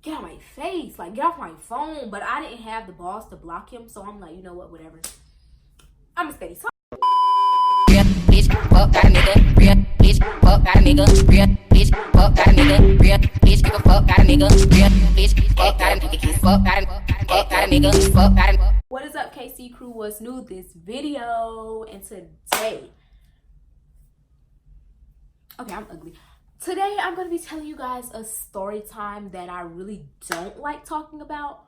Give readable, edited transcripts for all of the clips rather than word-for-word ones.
get out my face, like get off my phone. But I didn't have the balls to block him, so I'm like, you know what, whatever. I'm a steady talk. Real bitch, fuck got a nigga. Real bitch, fuck got a nigga. Real bitch, fuck got a nigga. Real bitch, give a fuck got a nigga. Real bitch, fuck got a nigga. Fuck got a nigga. Fuck got a. What is up, KC crew? What's new this video? And today, okay, I'm ugly. Today I'm gonna be telling you guys a story time that I really don't like talking about,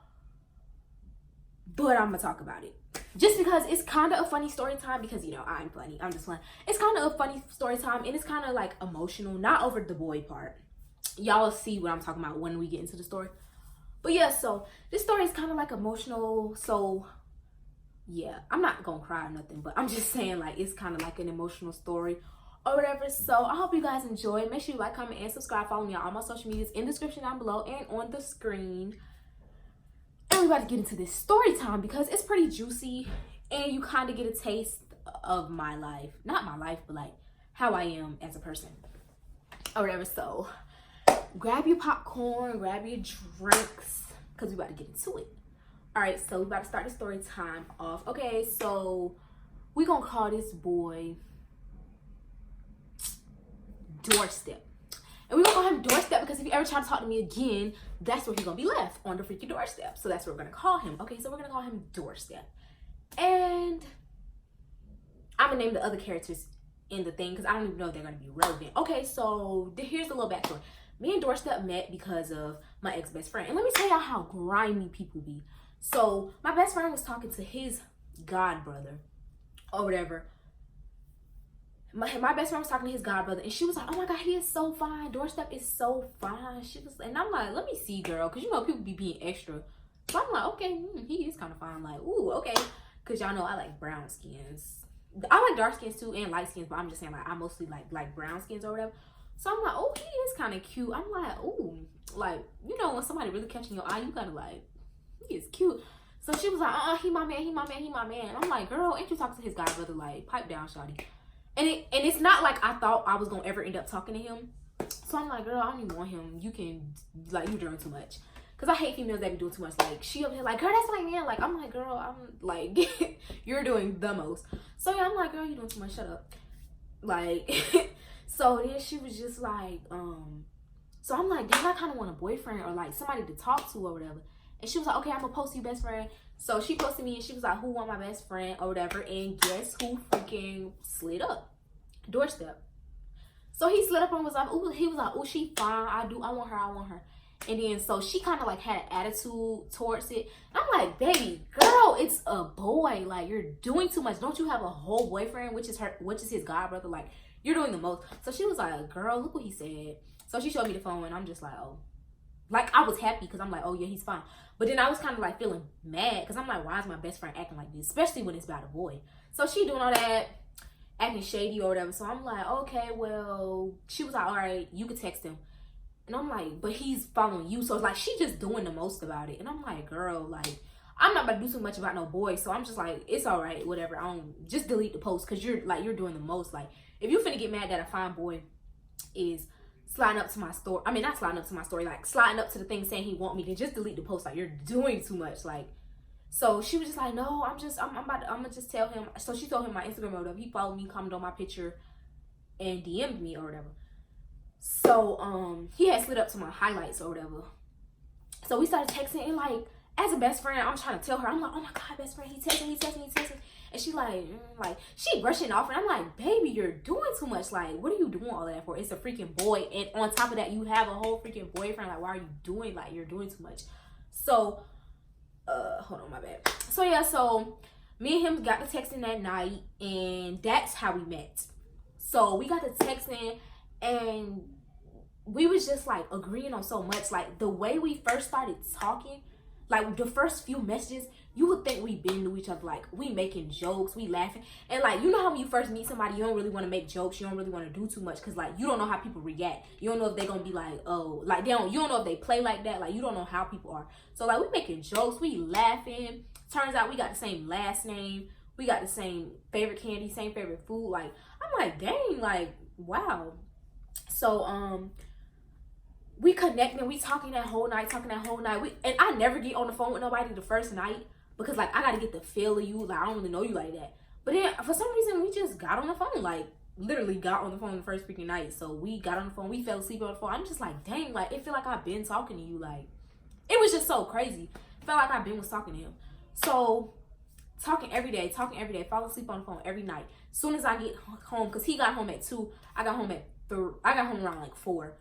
but I'm gonna talk about it. Just because it's kind of a funny story time, because, you know, I'm funny. I'm just funny. It's kind of a funny story time, and it's kind of like emotional, not over the boy part. Y'all see what I'm talking about when we get into the story. But yeah, so this story is kind of like emotional. So yeah, I'm not gonna cry or nothing, but I'm just saying, like, it's kind of like an emotional story or whatever. So I hope you guys enjoy. Make sure you like, comment, and subscribe. Follow me on all my social medias in the description down below and on the screen. And we're about to get into this story time because it's pretty juicy and you kind of get a taste of my life. Not my life, but like how I am as a person or whatever. So grab your popcorn, grab your drinks, because we're about to get into it. All right, so we're about to start the story time off. Okay, so we're going to call this boy Doorstep. And we're going to call him Doorstep because if you ever try to talk to me again, that's where he's going to be left, on the freaking doorstep. So that's what we're going to call him. Okay, so we're going to call him Doorstep. And I'm going to name the other characters in the thing because I don't even know if they're going to be relevant. Okay, so here's a little backstory. Me and Doorstep met because of my ex-best friend. And let me tell y'all how grimy people be. So my best friend was talking to his god brother or whatever. My best friend was talking to his god brother, and she was like, oh my god, he is so fine. Doorstep is so fine. She was, and I'm like, let me see, girl, because you know people be being extra. So I'm like, okay, he is kind of fine. Like, ooh, okay, because y'all know I like brown skins. I like dark skins too and light skins, but I'm just saying, like, I mostly like brown skins or whatever. So I'm like, oh, he is kind of cute. I'm like, ooh, like, you know, when somebody really catching your eye, you gotta like, he is cute. So she was like, he my man, he my man, he my man. And I'm like, girl, ain't you talking to his god brother? Like, pipe down, shawty. And it's not like I thought I was gonna ever end up talking to him. So I'm like, girl, I don't even want him. You can, like, you're doing too much. Because I hate females that be doing too much. Like, she over here like, girl, that's my man. Like, I'm like, girl, I'm like, you're doing the most. So yeah, I'm like, girl, you're doing too much. Shut up. Like, so then she was just like, so I'm like, damn, I kind of want a boyfriend or like somebody to talk to or whatever. And she was like, okay, I'm gonna post you best friend. So she posted me and she was like, who want my best friend or whatever. And guess who freaking slid up? Doorstep. So he slid up and was like, ooh, he was like, oh, she fine. I want her. And then so she kind of like had an attitude towards it. And I'm like, baby girl, it's a boy. Like, you're doing too much. Don't you have a whole boyfriend, which is his god brother? Like, you're doing the most. So she was like, girl, look what he said. So she showed me the phone and I'm just like, oh. Like, I was happy because I'm like, oh yeah, he's fine. But then I was kind of like feeling mad because I'm like, why is my best friend acting like this? Especially when it's about a boy. So she doing all that, acting shady or whatever. So I'm like, okay, well, she was like, all right, you could text him. And I'm like, but he's following you. So it's like, she just doing the most about it. And I'm like, girl, like, I'm not about to do too much about no boy. So I'm just like, it's all right, whatever. I don't, just delete the post because you're doing the most. Like, if you finna get mad that a fine boy is sliding up to my story, I mean, not sliding up to my story, like sliding up to the thing saying he want me, then just delete the post. Like, you're doing too much. Like, so she was just like, no, I'm gonna just tell him. So she told him my Instagram or whatever. He followed me, commented on my picture, and DM'd me or whatever. So he had slid up to my highlights or whatever. So we started texting, and like, as a best friend, I'm trying to tell her, I'm like, oh my god, best friend, he texting me. And she like she brushing off, and I'm like, baby, you're doing too much. Like, what are you doing all that for? It's a freaking boy, and on top of that, you have a whole freaking boyfriend. Like, why are you doing, like, you're doing too much? So hold on, my bad. So yeah, so me and him got to texting that night, and that's how we met. So we got to texting, and we was just like agreeing on so much. Like, the way we first started talking, like the first few messages, you would think we been to each other. Like, we making jokes, we laughing. And like, you know how when you first meet somebody, you don't really want to make jokes, you don't really want to do too much, because like, you don't know how people react. You don't know if they're gonna be like, oh, like, you don't know if they play like that. Like, you don't know how people are. So like, we making jokes, we laughing. Turns out we got the same last name, we got the same favorite candy, same favorite food. Like, I'm like, dang, like, wow. So we connecting, we talking that whole night, and I never get on the phone with nobody the first night because like I gotta get the feel of you, like I don't really know you like that. But then for some reason we just got on the phone, like literally got on the phone the first freaking night. So we got on the phone, we fell asleep on the phone. I'm just like, dang, like it feel like I've been talking to you, like it was just so crazy. Felt like I've been was talking to him. So talking every day, fall asleep on the phone every night. Soon as I get home, because he got home at 2, I got home at 3, I got home around like 4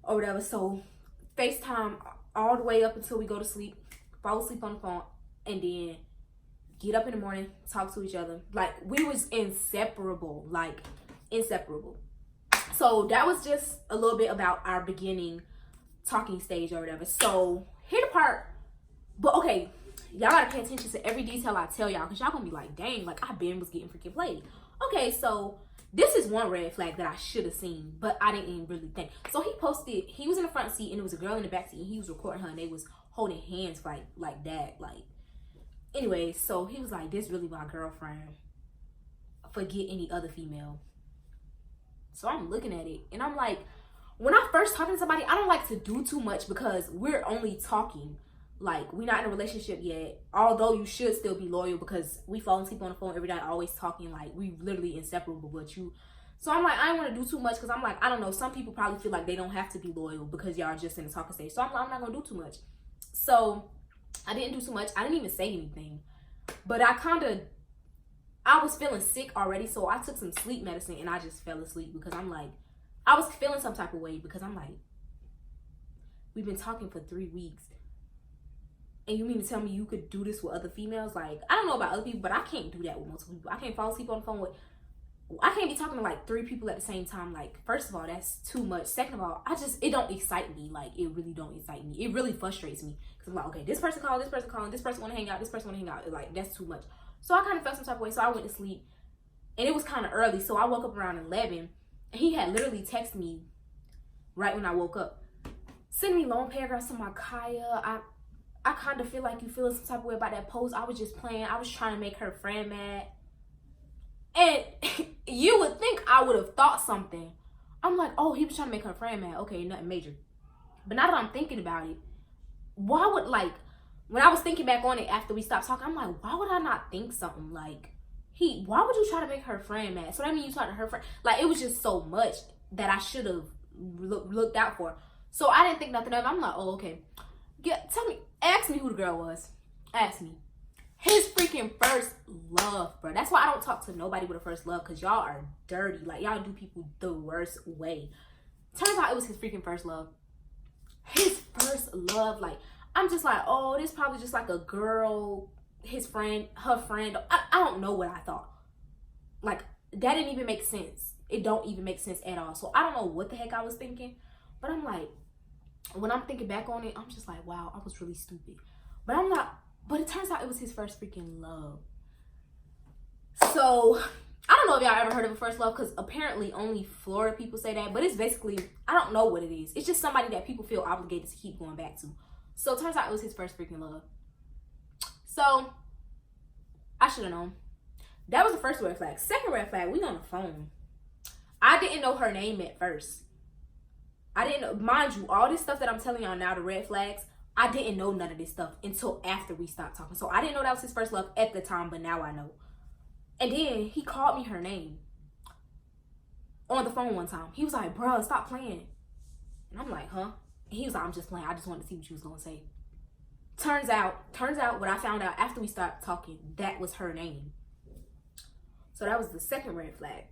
or whatever. So FaceTime all the way up until we go to sleep, fall asleep on the phone, and then get up in the morning, talk to each other. Like we was inseparable, like inseparable. So that was just a little bit about our beginning talking stage or whatever. So here the part, but okay, y'all gotta pay attention to every detail I tell y'all, because y'all gonna be like, dang, like I been was getting freaking played. Okay, so this is one red flag that I should have seen, but I didn't even really think. So he posted, he was in the front seat and there was a girl in the back seat and he was recording her and they was holding hands like that. Like, anyway, so he was like, this really my girlfriend. Forget any other female. So I'm looking at it and I'm like, when I first talking to somebody, I don't like to do too much because we're only talking. Like, we're not in a relationship yet. Although you should still be loyal because we fall asleep on the phone every day, always talking. Like, we literally inseparable. But you, so I'm like, I don't want to do too much because I'm like, I don't know. Some people probably feel like they don't have to be loyal because y'all just in the talking stage. So I'm like, I'm not going to do too much. So I didn't do too much. I didn't even say anything. But I was feeling sick already. So I took some sleep medicine and I just fell asleep because I'm like, I was feeling some type of way because I'm like, we've been talking for 3 weeks. And you mean to tell me you could do this with other females? Like, I don't know about other people, but I can't do that with multiple people. I can't fall asleep on the phone with, I can't be talking to like 3 people at the same time. Like, first of all, that's too much. Second of all, it don't excite me. Like, it really don't excite me. It really frustrates me. Because I'm like, okay, this person calling, this person want to hang out, this person want to hang out. Like, that's too much. So I kind of felt some type of way. So I went to sleep. And it was kind of early. So I woke up around 11. And he had literally texted me right when I woke up. Send me long paragraphs to my Khia. I kind of feel like you feeling some type of way about that post. I was just playing. I was trying to make her friend mad. And you would think I would have thought something. I'm like, oh, he was trying to make her friend mad. Okay, nothing major. But now that I'm thinking about it, why would, like, when I was thinking back on it after we stopped talking, I'm like, why would I not think something? Like, why would you try to make her friend mad? So that means you talked to her friend. Like, it was just so much that I should have looked out for. So I didn't think nothing of it. I'm like, oh, okay. Ask me who the girl was. Ask me. His freaking first love, bro. That's why I don't talk to nobody with a first love, because y'all are dirty. Like, y'all do people the worst way. Turns out it was his freaking first love. His first love. Like, I'm just like, oh, this probably just like a girl, his friend, her friend. I don't know what I thought. Like, that didn't even make sense. It don't even make sense at all. So I don't know what the heck I was thinking. But I'm like, when I'm thinking back on it, I'm just like, wow, I was really stupid. But I'm not, but it turns out it was his first freaking love. So, I don't know if y'all ever heard of a first love, because apparently only Florida people say that. But it's basically, I don't know what it is. It's just somebody that people feel obligated to keep going back to. So, it turns out it was his first freaking love. So, I should have known. That was the first red flag. Second red flag, we on the phone. I didn't know her name at first. I didn't know, mind you, all this stuff that I'm telling y'all now, the red flags, I didn't know none of this stuff until after we stopped talking. So I didn't know that was his first love at the time, but now I know. And then he called me her name on the phone one time. He was like, bruh, stop playing. And I'm like, huh? And he was like, I'm just playing. I just wanted to see what you was going to say. Turns out what I found out after we stopped talking, that was her name. So that was the second red flag.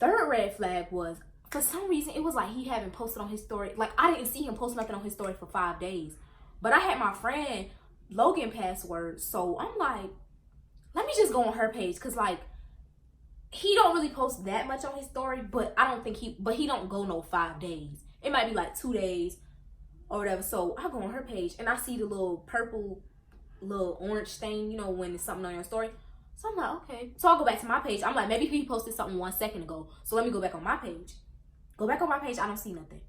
Third red flag was, for some reason, it was like he hadn't posted on his story. Like, I didn't see him post nothing on his story for 5 days. But I had my friend Logan password. So I'm like, let me just go on her page. Because, like, he don't really post that much on his story. But I don't think he don't go no 5 days. It might be like 2 days or whatever. So I go on her page and I see the little purple, little orange stain, you know, when it's something on your story. So I'm like, okay. So I'll go back to my page. I'm like, maybe he posted something 1 second ago. So let me go back on my page. Go back on my page, I don't see nothing.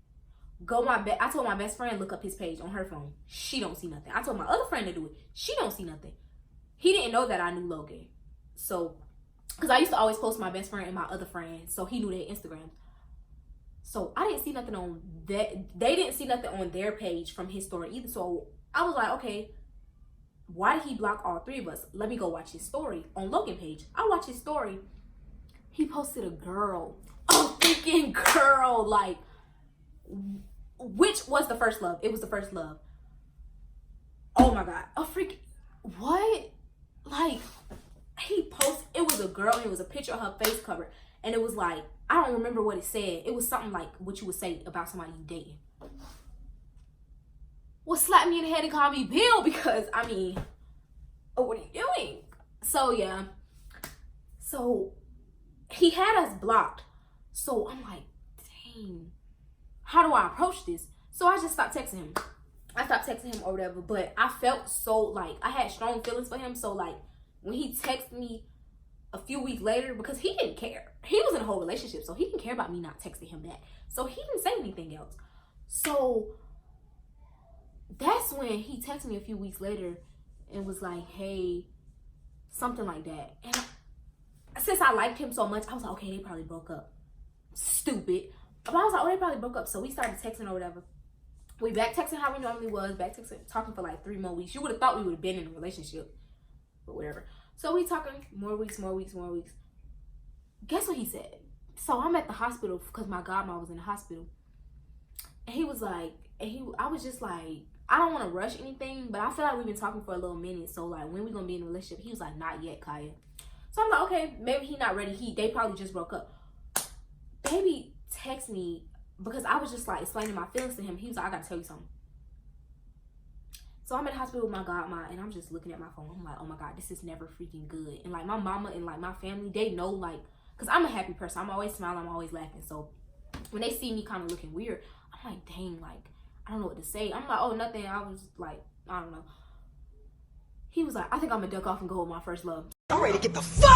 I told my best friend look up his page on her phone. She don't see nothing. I told my other friend to do it. She don't see nothing. He didn't know that I knew Logan. So, because I used to always post my best friend and my other friend. So he knew their Instagram. So I didn't see nothing on that. They didn't see nothing on their page from his story either. So I was like, okay, why did he block all three of us? Let me go watch his story on Logan page. I watched his story. He posted a girl, a freaking girl, like, which was the first love. It was the first love. Oh my God, a freaking, what? Like, he posted, it was a girl and it was a picture of her face covered. And it was like, I don't remember what it said. It was something like what you would say about somebody you dating. Well, slap me in the head and call me Bill because, I mean, what are you doing? So, yeah. So, he had us blocked. So, I'm like, dang, how do I approach this? So, I just stopped texting him. I stopped texting him or whatever. But I felt so, like, I had strong feelings for him. So, like, when he texted me a few weeks later, because he didn't care. He was in a whole relationship, so he didn't care about me not texting him back. So he didn't say anything else. So that's when he texted me a few weeks later and was like, hey, something like that. And since I liked him so much, I was like, okay, they probably broke up. Stupid. But I was like, oh, they probably broke up. So we started texting or whatever. We back texting how we normally was, back texting, talking for like 3 more weeks. You would have thought we would have been in a relationship, but whatever. So we talking more weeks. Guess what he said? So I'm at the hospital because my godmom was in the hospital. And he was like, I was just like, I don't want to rush anything, but I feel like we've been talking for a little minute. So like, when we gonna be in a relationship? He was like, not yet, Khia. So I'm like, okay, maybe he not ready. They probably just broke up. Baby text me because I was just like explaining my feelings to him. He was like, I gotta tell you something. So I'm in the hospital with my godma and I'm just looking at my phone. I'm like, oh my God, this is never freaking good. And like my mama and like my family, they know, like, cause I'm a happy person. I'm always smiling, I'm always laughing. So when they see me kind of looking weird, I'm like, dang, like, I don't know what to say. I'm like, oh, nothing. I was like, I don't know. He was like, I think I'm gonna duck off and go with my first love. I'm ready to get the fuck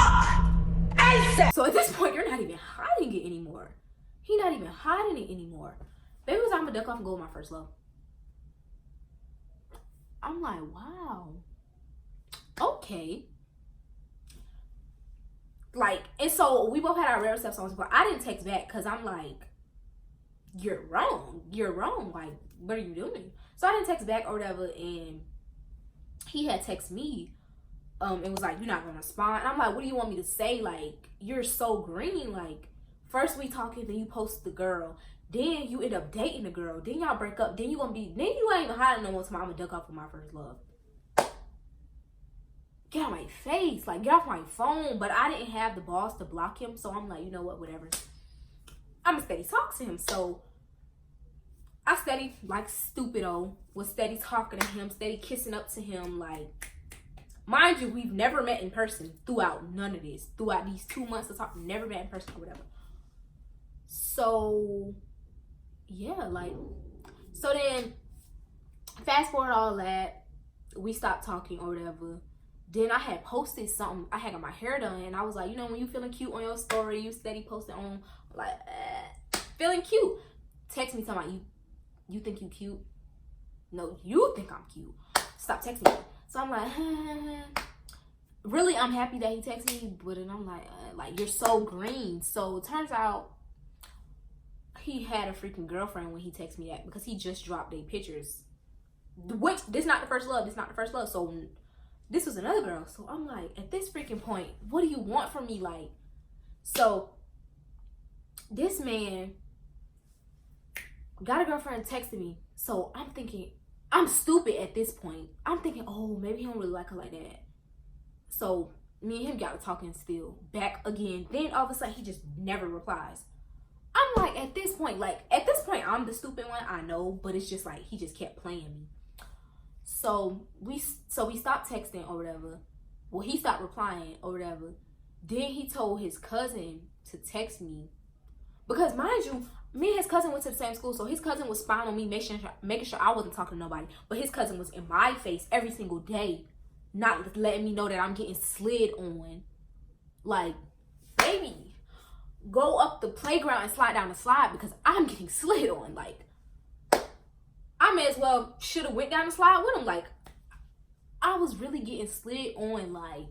ASAP. So at this point, you're not even hiding it anymore. He not even hiding it anymore. Baby was like, I'm gonna duck off and go with my first love. I'm like, wow. Okay. Like, and so we both had our rare steps on, but I didn't text back because I'm like, you're wrong. You're wrong. Like, what are you doing? So I didn't text back or whatever, and he had texted me. It was like, you're not gonna respond. And I'm like, what do you want me to say? Like, you're so green. Like, first we talking, then you post the girl. Then you end up dating the girl. Then y'all break up. Then you ain't even hiding no more till I'm gonna duck off with my first love. Get out my face. Like, get off my phone. But I didn't have the balls to block him. So I'm like, you know what, whatever. I'm gonna steady talk to him. So I steady, like stupido, was steady talking to him, steady kissing up to him. Like, mind you, we've never met in person throughout none of this. Throughout these 2 months of talking, never met in person or whatever. So yeah, like, so then fast forward all that, we stopped talking or whatever. Then I had posted something. I had got my hair done and I was like, you know, when you feeling cute on your story, you steady posting on, like, feeling cute. Text me talking about, you think you cute? No, you think I'm cute. Stop texting me. So I'm like, really, I'm happy that he texted me, but then I'm like, you're so green. So it turns out he had a freaking girlfriend when he texted me that, because he just dropped their pictures. Which, this not the first love. This not the first love. So this was another girl. So I'm like, at this freaking point, what do you want from me? Like, so this man got a girlfriend, texted me. So I'm thinking, I'm stupid at this point. I'm thinking, oh, maybe he don't really like her like that. So me and him got to talking still. Back again. Then all of a sudden, he just never replies. I'm like, at this point, I'm the stupid one, I know, but it's just like, he just kept playing me. So we stopped texting or whatever. Well, he stopped replying or whatever. Then he told his cousin to text me. Because mind you, me and his cousin went to the same school, so his cousin was spying on me, making sure I wasn't talking to nobody. But his cousin was in my face every single day, not letting me know that I'm getting slid on. Like, baby, go up the playground and slide down the slide because I'm getting slid on. Like, I may as well should have went down the slide with him. Like, I was really getting slid on. Like,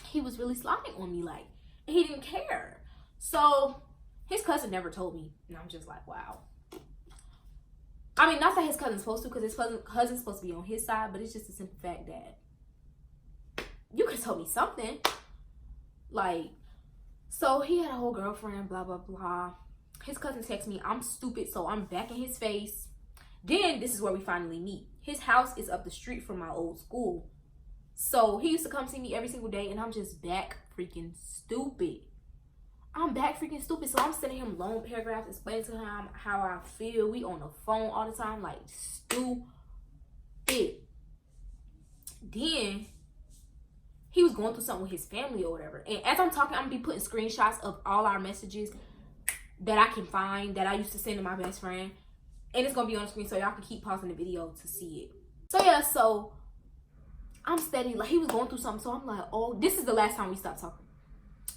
he was really sliding on me. Like, and he didn't care. So His cousin never told me. And I'm just like, wow. I mean, not that his cousin's supposed to, because his cousin's supposed to be on his side, but it's just a simple fact that you could have told me something. Like, so he had a whole girlfriend, blah, blah, blah. His cousin texts me, I'm stupid, so I'm back in his face. Then, this is where we finally meet. His house is up the street from my old school. So, he used to come see me every single day, and I'm just back freaking stupid. I'm back freaking stupid. So I'm sending him long paragraphs explaining to him how I feel. We on the phone all the time, like stupid. Then he was going through something with his family or whatever. And as I'm talking, I'm gonna be putting screenshots of all our messages that I can find that I used to send to my best friend. And it's gonna be on the screen so y'all can keep pausing the video to see it. So yeah, so I'm steady. Like he was going through something. So I'm like, oh, this is the last time we stopped talking.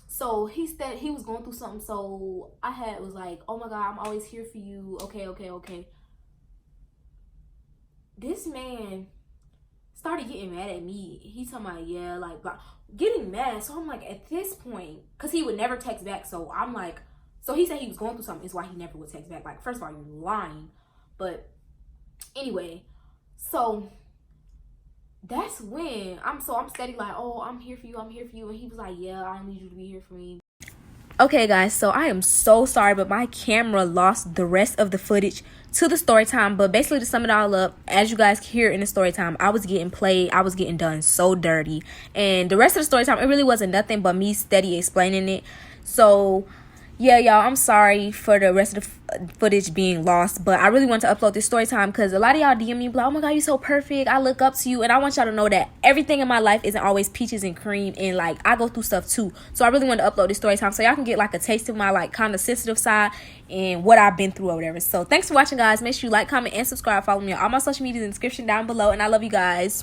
So he said he was going through something. So I was like, oh my God, I'm always here for you. Okay. This man started getting mad at me. He's talking about, yeah, like, blah, getting mad. So I'm like, at this point, because he would never text back. So I'm like, so he said he was going through something. Is why he never would text back. Like, first of all, you're lying. But anyway, so that's when I'm steady like, oh, I'm here for you. And he was like, yeah, I need you to be here for me. Okay, guys, so I am so sorry, but my camera lost the rest of the footage to the story time. But basically, to sum it all up, as you guys hear in the story time, I was getting played. I was getting done so dirty. And the rest of the story time, it really wasn't nothing but me steady explaining it. So yeah, y'all, I'm sorry for the rest of the footage being lost, but I really want to upload this story time because a lot of y'all DM me, oh my God, you're so perfect. I look up to you, and I want y'all to know that everything in my life isn't always peaches and cream, and like I go through stuff too. So I really want to upload this story time so y'all can get like a taste of my like kind of sensitive side and what I've been through or whatever. So thanks for watching, guys. Make sure you like, comment, and subscribe. Follow me on all my social media in the description down below, and I love you guys.